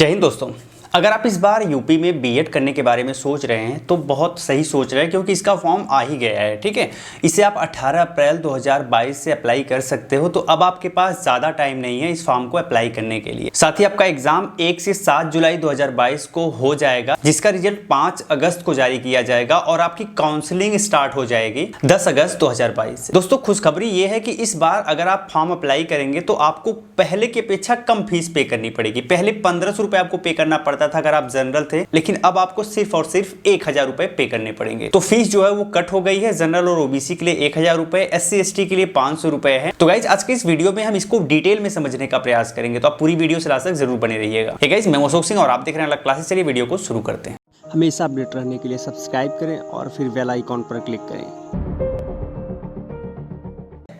जय हिंद दोस्तों। अगर आप इस बार यूपी में बीएड करने के बारे में सोच रहे हैं तो बहुत सही सोच रहे हैं, क्योंकि इसका फॉर्म आ ही गया है। ठीक है, इसे आप 18 अप्रैल 2022 से अप्लाई कर सकते हो। तो अब आपके पास ज़्यादा टाइम नहीं है इस फॉर्म को अप्लाई करने के लिए। साथ ही आपका एग्जाम 1 से 7 जुलाई 2022 को हो जाएगा, जिसका रिजल्ट 5 अगस्त को जारी किया जाएगा और आपकी काउंसलिंग स्टार्ट हो जाएगी 10 अगस्त 2022 से। दोस्तों, खुशखबरी ये है कि इस बार अगर आप फॉर्म अप्लाई करेंगे तो आपको पहले की अपेक्षा कम फीस पे करनी पड़ेगी। पहले 1500 रुपए आपको पे करना पड़ता था अगर आप जनरल थे, लेकिन अब आपको सिर्फ और सिर्फ 1000 रुपए पे करने पड़ेंगे। तो फीस जो है वो कट हो गई है। जनरल और ओबीसी के लिए 1000 रुपए, SC ST के लिए 500 रुपए है। तो गाइज, आज के इस वीडियो में हम इसको डिटेल में समझने का प्रयास करेंगे, तो आप पूरी वीडियो से लास्ट तक जरूर बने रहिएगा। हे गाइज, मैं अशोक सिंह और आप देख रहे हैं अलग क्लासेस। चलिए वीडियो को शुरू करते हैं। हमेशा अपडेट रहने के लिए सब्सक्राइब करें और फिर बेल आइकॉन पर क्लिक करें।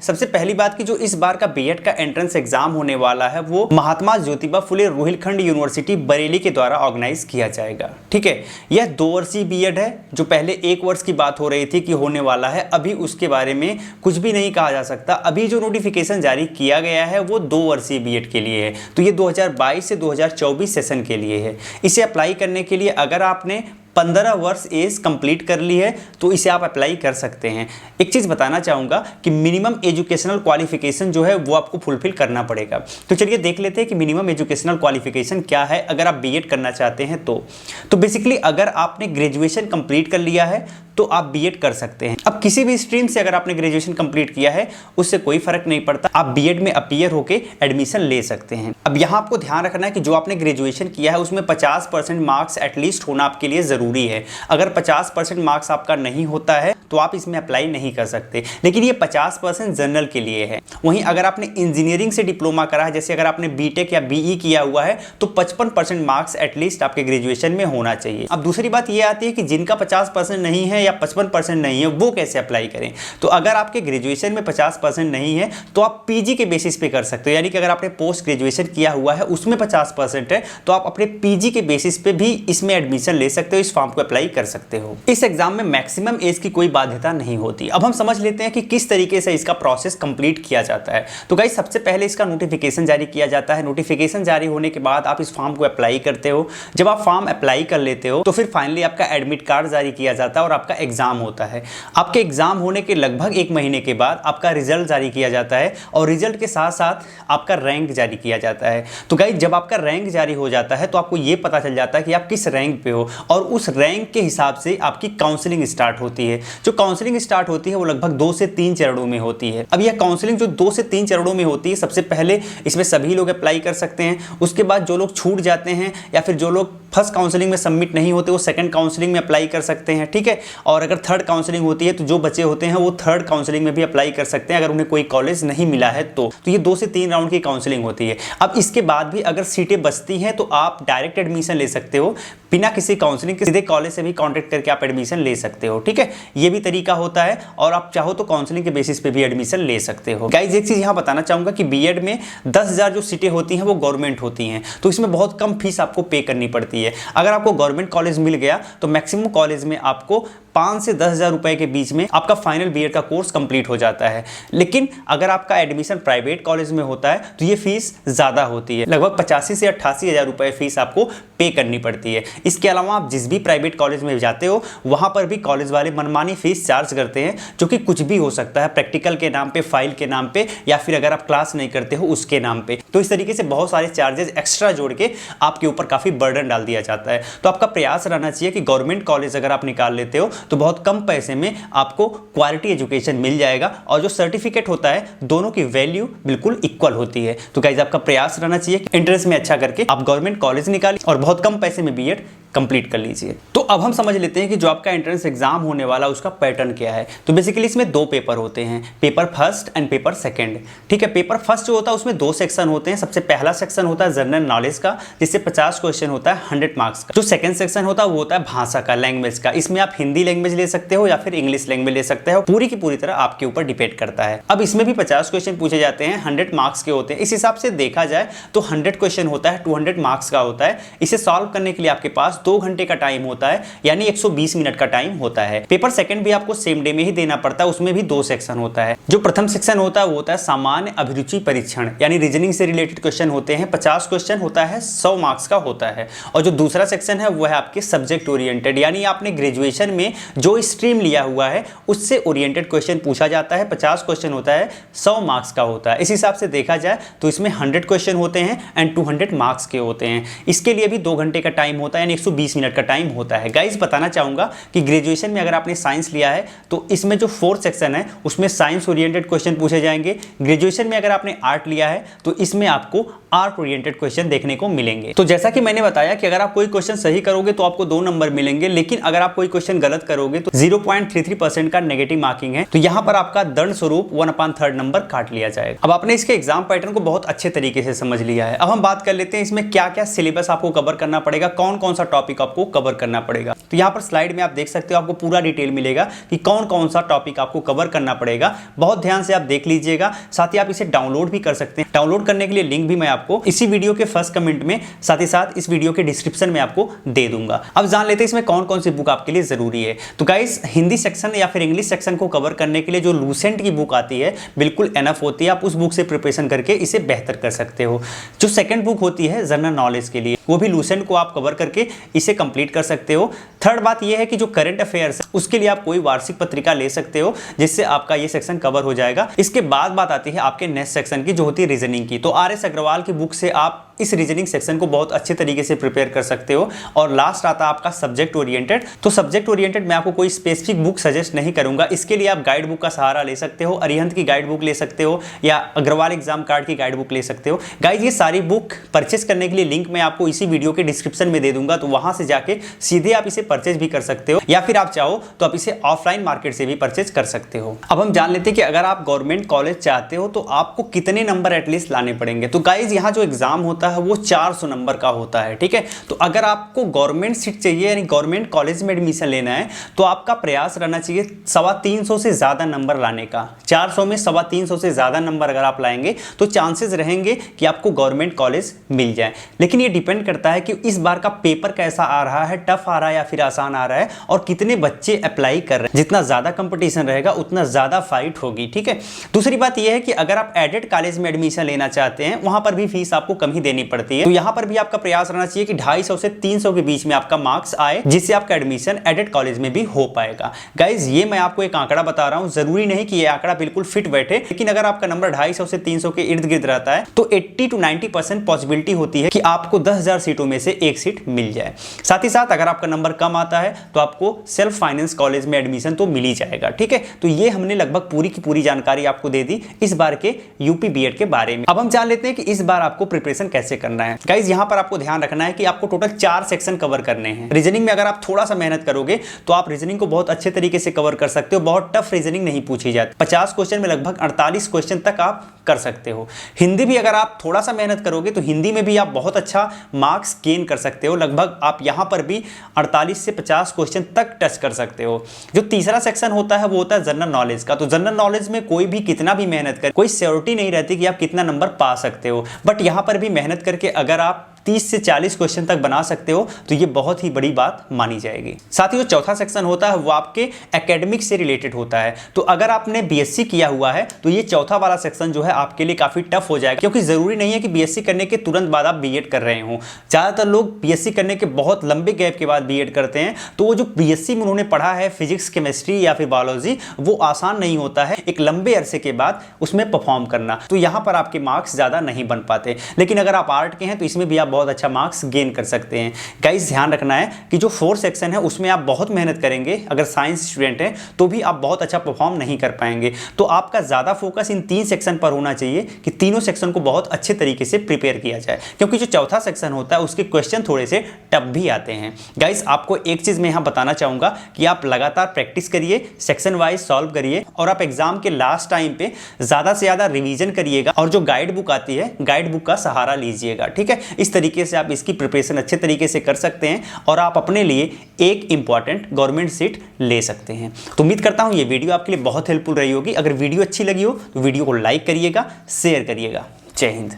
सबसे पहली बात की जो इस बार का बीएड का एंट्रेंस एग्जाम होने वाला है वो महात्मा ज्योतिबा फुले रोहिलखंड यूनिवर्सिटी बरेली के द्वारा ऑर्गेनाइज किया जाएगा। ठीक है, यह 2 वर्षीय बीएड है। जो पहले 1 वर्ष की बात हो रही थी कि होने वाला है, अभी उसके बारे में कुछ भी नहीं कहा जा सकता। अभी जो नोटिफिकेशन जारी किया गया है वो 2 वर्षीय बीएड के लिए है। तो ये 2022 से 2024 सेशन के लिए है। इसे अप्लाई करने के लिए अगर आपने 15 वर्ष एज कंप्लीट कर ली है तो इसे आप अप्लाई कर सकते हैं। एक चीज़ बताना चाहूँगा कि मिनिमम एजुकेशनल क्वालिफिकेशन जो है वो आपको फुलफिल करना पड़ेगा। तो चलिए देख लेते हैं कि मिनिमम एजुकेशनल क्वालिफिकेशन क्या है अगर आप बीएड करना चाहते हैं तो बेसिकली अगर आपने ग्रेजुएशन कंप्लीट कर लिया है तो आप बीएड कर सकते हैं। अब किसी भी स्ट्रीम से अगर आपने ग्रेजुएशन कंप्लीट किया है उससे कोई फर्क नहीं पड़ता, आप बीएड में अपीयर होकर एडमिशन ले सकते हैं। अब यहाँ आपको ध्यान रखना है कि जो आपने ग्रेजुएशन किया है उसमें 50% मार्क्स एटलीस्ट होना आपके लिए जरूरी है। अगर 50% मार्क्स आपका नहीं होता है तो आप इसमें अप्लाई नहीं कर सकते। लेकिन ये 50% जनरल के लिए है। वहीं अगर आपने इंजीनियरिंग से डिप्लोमा करा है, जैसे अगर आपने बीटेक या बीई किया हुआ है, तो 55% मार्क्स एटलीस्ट आपके ग्रेजुएशन में होना चाहिए। अब दूसरी बात ये आती है कि जिनका 50% नहीं है या 55% नहीं है वो कैसे अप्लाई करें। तो अगर आपके ग्रेजुएशन में 50% नहीं है तो आप पीजी के बेसिस पे कर सकते हो। यानी कि अगर आपने पोस्ट ग्रेजुएशन किया हुआ है उसमें 50% है तो आप अपने पीजी के बेसिस पे भी इसमें एडमिशन ले सकते हो, इस फॉर्म को अप्लाई कर सकते हो। इस एग्जाम में मैक्सिमम एज की कोई बाध्यता नहीं होती। अब हम समझ लेते हैं कि किस तरीके से इसका प्रोसेस कंप्लीट किया जाता है। तो गाइस, सबसे पहले इसका नोटिफिकेशन जारी किया जाता है। नोटिफिकेशन जारी होने के बाद आप इस फॉर्म को अप्लाई करते हो। जब आप फॉर्म अप्लाई कर लेते हो तो फिर फाइनली आपका एडमिट कार्ड जारी किया जाता है और आपका एग्जाम होता है। आपके एग्जाम होने के लगभग 1 महीने के बाद आपका रिजल्ट जारी किया जाता है और रिजल्ट के साथ साथ आपका रैंक जारी किया जाता है। तो गाइस, जब आपका रैंक जारी हो जाता है तो आपको यह पता चल जाता है कि आप किस रैंक पे हो और उस रैंक के हिसाब से आपकी काउंसलिंग स्टार्ट होती है। जो काउंसलिंग स्टार्ट होती है वो लगभग 2 से 3 चरणों में होती है। अब यह काउंसलिंग जो 2 से 3 चरणों में होती है, सबसे पहले इसमें सभी लोग अप्लाई कर सकते हैं। उसके बाद जो लोग छूट जाते हैं या फिर जो लोग फर्स्ट काउंसलिंग में सबमिट नहीं होते वो सेकंड काउंसलिंग में अप्लाई कर सकते हैं। ठीक है, और अगर थर्ड काउंसलिंग होती है तो जो बचे होते हैं वो थर्ड काउंसलिंग में भी अप्लाई कर सकते हैं अगर उन्हें कोई कॉलेज नहीं मिला है तो ये 2 से 3 राउंड की काउंसलिंग होती है। अब इसके बाद भी अगर सीटें बचती हैं तो आप डायरेक्ट एडमिशन ले सकते हो, बिना किसी काउंसलिंग के सीधे कॉलेज से भी कांटेक्ट करके आप एडमिशन ले सकते हो। ठीक है, ये भी तरीका होता है और आप चाहो तो काउंसलिंग के बेसिस पे भी एडमिशन ले सकते हो। गाइस, एक चीज यहाँ बताना चाहूंगा कि बीएड में 10,000 जो सीटें होती हैं वो गवर्नमेंट होती हैं, तो इसमें बहुत कम फीस आपको पे करनी पड़ती है। अगर आपको गवर्नमेंट कॉलेज मिल गया तो मैक्सिमम कॉलेज में आपको 5 से 10,000 रुपए के बीच में आपका फाइनल बीएड का कोर्स कंप्लीट हो जाता है। लेकिन अगर आपका एडमिशन प्राइवेट कॉलेज में होता है तो ये फीस ज़्यादा होती है, लगभग 85 से 88,000 रुपए फीस आपको पे करनी पड़ती है। इसके अलावा आप जिस भी प्राइवेट कॉलेज में जाते हो वहाँ पर भी कॉलेज वाले मनमानी फीस चार्ज करते हैं, जो कि कुछ भी हो सकता है, प्रैक्टिकल के नाम पे, फाइल के नाम पे, या फिर अगर आप क्लास नहीं करते हो उसके नाम पे। तो इस तरीके से बहुत सारे चार्जेस एक्स्ट्रा जोड़ के आपके ऊपर काफ़ी बर्डन डाल दिया जाता है। तो आपका प्रयास रहना चाहिए कि गवर्नमेंट कॉलेज अगर आप निकाल लेते हो तो बहुत कम पैसे में आपको क्वालिटी एजुकेशन मिल जाएगा और जो सर्टिफिकेट होता है दोनों की वैल्यू बिल्कुल इक्वल होती है। तो गाइस, आपका प्रयास रहना चाहिए कि एंट्रेंस में अच्छा करके आप गवर्नमेंट कॉलेज निकालिए और बहुत कम पैसे में बीएड कंप्लीट कर लीजिए। तो अब हम समझ लेते हैं कि जो आपका एंट्रेंस एग्जाम होने वाला उसका पैटर्न क्या है। तो बेसिकली इसमें 2 पेपर होते हैं, paper first and paper second. ठीक है, पेपर फर्स्ट जो होता है उसमें 2 सेक्शन होते हैं। सबसे पहला सेक्शन होता है जनरल नॉलेज का, जिससे 50 क्वेश्चन होता है 100 मार्क्स का। जो सेकंड सेक्शन होता है वो होता है भाषा का, लैंग्वेज का। इसमें आप हिंदी लैंग्वेज ले सकते हो या फिर इंग्लिश लैंग्वेज ले सकते हो, पूरी की पूरी तरह आपके ऊपर डिपेंड करता है। अब इसमें भी 50 क्वेश्चन पूछे जाते हैं, 100 मार्क्स के होते हैं। इस हिसाब से देखा जाए तो 100 क्वेश्चन होता है, 200 मार्क्स का होता है। इसे सॉल्व करने के लिए आपके पास पास 2 घंटे का टाइम होता है, यानी 120 मिनट का टाइम होता है। पेपर सेकंड भी आपको सेम डे में ही देना पड़ता है, उसमें भी 2 सेक्शन होता है। जो प्रथम सेक्शन होता है वो होता है सामान्य अभिरुचि परीक्षण, यानी रीजनिंग से रिलेटेड क्वेश्चन होते हैं, 50 क्वेश्चन होता है, 100 मार्क्स का होता है। और जो दूसरा सेक्शन है वो है आपके सब्जेक्ट ओरिएंटेड, यानी आपने ग्रेजुएशन में जो स्ट्रीम लिया हुआ है उससे ओरिएंटेड क्वेश्चन पूछा जाता है, 50 क्वेश्चन होता है, 100 मार्क्स का होता है। इस हिसाब से देखा जाए तो इसमें 100 क्वेश्चन होते हैं एंड 200 मार्क्स के होते हैं। इसके लिए भी 2 घंटे का टाइम होता है, यानी 120 मिनट का टाइम होता है। गाइज बताना चाहूंगा कि ग्रेजुएशन में अगर आपने साइंस लिया है तो इसमें जो 4th सेक्शन है उसमें साइंस ओरिएंटेड क्वेश्चन पूछे जाएंगे। ग्रेजुएशन में अगर आपने आर्ट लिया है तो इसमें आपको आर्ट ओरिएंटेड क्वेश्चन देखने को मिलेंगे। तो जैसा कि मैंने बताया कि अगर आप कोई क्वेश्चन सही करोगे तो आपको 2 नंबर मिलेंगे, लेकिन अगर आप कोई क्वेश्चन गलत करोगे तो 0.33% का नेगेटिव मार्किंग है। तो यहां पर आपका दंड स्वरूप 1/3 नंबर काट लिया जाएगा। अब आपने इसके एग्जाम पैटर्न को बहुत अच्छे तरीके से समझ लिया है। अब हम बात कर लेते हैं इसमें क्या क्या सिलेबस आपको कवर करना पड़ेगा, कौन कौन सा टॉपिक आपको कवर करना पड़ेगा। तो यहाँ पर स्लाइड में आप देख सकते हो, आपको पूरा डिटेल मिलेगा कि कौन कौन सा टॉपिक आपको कवर करना पड़ेगा। बहुत ध्यान से आप देख लीजिएगा, साथ ही आप इसे डाउनलोड भी कर सकते हैं। डाउनलोड करने के लिए लिंक भी मैं आपको इसी वीडियो के फर्स्ट कमेंट में, साथ ही साथ इस वीडियो के डिस्क्रिप्शन में आपको दे दूंगा। अब जान लेते हैं इसमें कौन कौन सी बुक आपके लिए जरूरी है। तो गाइस हिंदी सेक्शन या फिर इंग्लिश सेक्शन को कवर करने के लिए जो लूसेंट की बुक आती है बिल्कुल एनफ होती है, आप उस बुक से प्रिपरेशन करके इसे बेहतर कर सकते हो। जो सेकंड बुक होती है जनरल नॉलेज के लिए, वो भी लूसेंट को आप कवर करके इसे कंप्लीट कर सकते हो। थर्ड बात यह है कि जो करंट अफेयर्स उसके लिए आप कोई वार्षिक पत्रिका ले सकते हो, जिससे आपका ये सेक्शन कवर हो जाएगा। इसके बाद बात आती है आपके नेक्स्ट सेक्शन की, जो होती है रीजनिंग की। तो आर एस अग्रवाल की बुक से आप इस रीजनिंग सेक्शन को बहुत अच्छे तरीके से प्रिपेयर कर सकते हो। और लास्ट आता है आपका सब्जेक्ट ओरिएंटेड। तो सब्जेक्ट ओरिएंटेड मैं आपको कोई स्पेसिफिक बुक सजेस्ट नहीं करूंगा, इसके लिए आप गाइड बुक का सहारा ले सकते हो, अरिहंत की गाइड बुक ले सकते हो या अग्रवाल एग्जाम कार्ड की गाइड बुक ले सकते हो। गाइज ये सारी बुक परचेस करने के लिए लिंक मैं आपको इसी वीडियो के डिस्क्रिप्शन में दे दूंगा, तो वहां से जाके सीधे आप इसे परचेज भी कर सकते हो, या फिर आप चाहो तो आप इसे ऑफलाइन मार्केट से भी परचेज कर सकते हो। अब हम जान लेते हैं कि अगर आप गवर्नमेंट कॉलेज चाहते हो तो आपको कितने नंबर एटलीस्ट लाने पड़ेंगे। तो गाइज यहाँ जो एग्जाम होता है वो 400 नंबर का होता है, ठीक है। तो अगर आपको गवर्नमेंट सीट चाहिए, यानी गवर्नमेंट कॉलेज में एडमिशन लेना है, तो आपका प्रयास रहना चाहिए 350 से ज्यादा नंबर लाने का। 400 में 350 से ज्यादा नंबर अगर आप लाएंगे तो चांसेस रहेंगे कि आपको गवर्नमेंट कॉलेज मिल जाए। लेकिन ये डिपेंड करता है कि इस बार का पेपर कैसा आ रहा है, टफ आ रहा है या फिर आसान आ रहा है, और कितने बच्चे अप्लाई कर रहे हैं। जितना ज्यादा कंपटीशन रहेगा उतना ज्यादा फाइट होगी, ठीक है। दूसरी बात यह है कि अगर आप एडेड कॉलेज में एडमिशन लेना चाहते हैं, वहां पर भी फीस आपको कम ही देनी पड़ती है। तो यहाँ पर भी आपका प्रयास रहना चाहिए कि 250 से 300 के बीच में आपका मार्क्स आए, जिससे आपका एडमिशन एडेड कॉलेज में भी हो पाएगा। गाइज ये मैं आपको एक आंकड़ा बता रहा हूं, जरूरी नहीं कि ये आंकड़ा बिल्कुल फिट बैठे, लेकिन अगर आपका नंबर 250 से 300 के इर्द गिर्द रहता है तो 80 to 90% पॉसिबिलिटी होती है कि आपको 10,000 सीटों में से एक सीट मिल जाए। साथ ही साथ अगर आपका नंबर कम आता है तो आपको सेल्फ फाइनेंस कॉलेज में एडमिशन तो मिल ही जाएगा, ठीक है। तो ये हमने लगभग पूरी की पूरी जानकारी आपको दे दी इस बार के यूपी बीएड के बारे में। अब हम जान लेते हैं कि इस बार आपको प्रिपरेशन कैसे करना है। गाइज यहाँ पर आपको ध्यान रखना है कि आपको टोटल 4 सेक्शन कवर करने हैं। रीजनिंग में अगर आप थोड़ा सा मेहनत करोगे तो आप रीजनिंग को बहुत अच्छे तरीके से कवर कर सकते हो। बहुत टफ रीजनिंग नहीं पूछी जाती, 50 क्वेश्चन में लगभग 48 क्वेश्चन तक आप कर सकते हो। हिंदी भी अगर आप थोड़ा सा मेहनत करोगे तो हिंदी में भी आप बहुत अच्छा मार्क्स गेन कर सकते हो। लगभग आप यहां पर भी 48 से 50 क्वेश्चन तक टच कर सकते हो। जो तीसरा सेक्शन होता है वो होता है जनरल नॉलेज का। तो जनरल नॉलेज में कोई भी कितना भी मेहनत करे, कोई श्योरिटी नहीं रहती कि आप कितना नंबर पा सकते हो, बट यहां पर भी मेहनत करके अगर आप 30 से 40 क्वेश्चन तक बना सकते हो तो ये बहुत ही बड़ी बात मानी जाएगी। साथ ही जो चौथा सेक्शन होता है वो आपके एकेडमिक से रिलेटेड होता है। तो अगर आपने बीएससी किया हुआ है तो ये चौथा वाला सेक्शन जो है आपके लिए काफी टफ हो जाएगा, क्योंकि जरूरी नहीं है कि बीएससी करने के तुरंत बाद आप बीएड कर रहे हो। ज्यादातर लोग बीएससी करने के बहुत लंबे गैप के बाद बीएड करते हैं। तो वो जो बीएससी में उन्होंने पढ़ा है फिजिक्स, केमिस्ट्री या फिर बायोलॉजी, वो आसान नहीं होता है एक लंबे अरसे के बाद उसमें परफॉर्म करना। तो यहाँ पर आपके मार्क्स ज्यादा नहीं बन पाते। लेकिन अगर आप आर्ट के हैं तो इसमें भी आप बहुत अच्छा मार्क्स गेन कर सकते हैं। गाइस ध्यान रखना है कि जो 4 सेक्शन है उसमें आप बहुत मेहनत करेंगे, अगर साइंस स्टूडेंट हैं तो भी आप बहुत अच्छा परफॉर्म नहीं कर पाएंगे। तो आपका ज्यादा फोकस इन 3 सेक्शन पर होना चाहिए कि तीनों सेक्शन को बहुत अच्छे तरीके से प्रिपेयर किया जाए, क्योंकि जो चौथा सेक्शन होता है उसके क्वेश्चन थोड़े से टफ भी आते हैं। गाइस आपको एक चीज मैं यहां बताना चाहूंगा कि आप लगातार प्रैक्टिस करिए, सेक्शन वाइज सॉल्व करिए, और आप एग्जाम के लास्ट टाइम पे ज्यादा से ज्यादा रिवीजन करिएगा, और जो गाइड बुक आती है गाइड बुक का सहारा लीजिएगा, ठीक है। इस तरीके से आप इसकी प्रिपरेशन अच्छे तरीके से कर सकते हैं और आप अपने लिए एक इंपॉर्टेंट गवर्नमेंट सीट ले सकते हैं। तो उम्मीद करता हूं ये वीडियो आपके लिए बहुत हेल्पफुल रही होगी। अगर वीडियो अच्छी लगी हो तो वीडियो को लाइक करिएगा, शेयर करिएगा। जय हिंद।